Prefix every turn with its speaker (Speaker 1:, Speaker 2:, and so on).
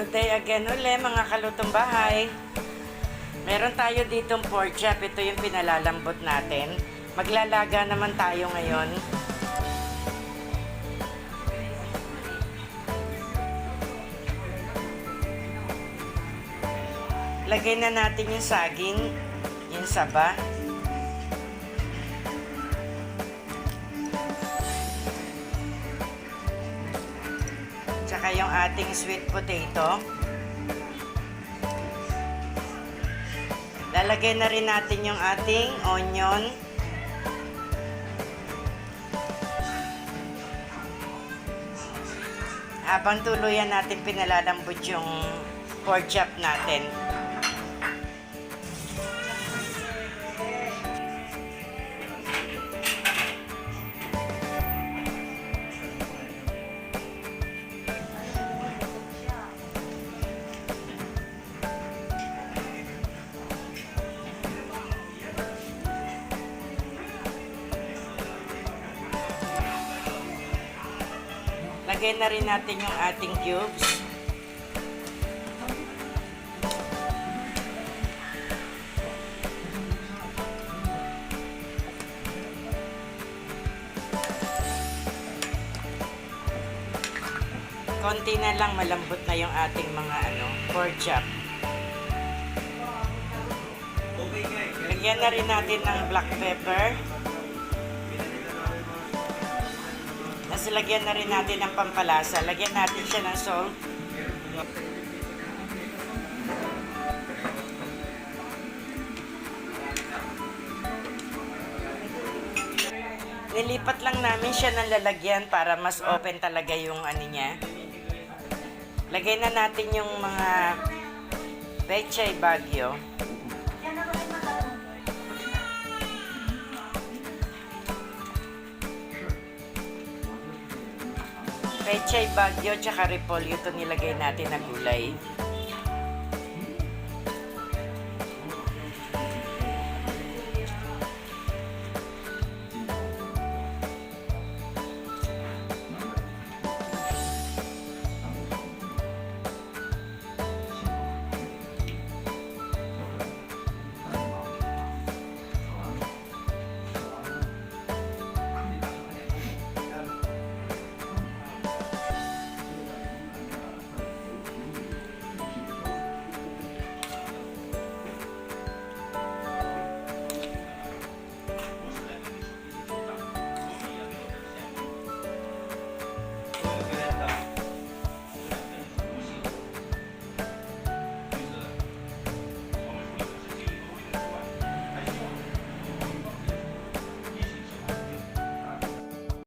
Speaker 1: Good day again uli mga kalutong bahay. Meron tayo ditong pork chop. Ito yung pinalalambot natin. Maglalaga naman tayo ngayon. Lagay na natin yung saging, yung saba. Tsaka yung ating sweet potato. Lalagay na rin natin yung ating onion. Habang tuluyan natin pinalalambot yung pork chop natin. Lagay na rin natin yung ating cubes. Konti na lang, malambot na yung ating mga pork chop. Lagyan na rin natin ng black pepper. Tapos lagyan na rin natin ng pampalasa. Lagyan natin siya ng salt. Nilipat lang namin siya ng lalagyan para mas open talaga yung niya. Lagay na natin yung mga pechay bagyo. Pechay bagyo tsaka repolyo, ito nilagay natin na gulay.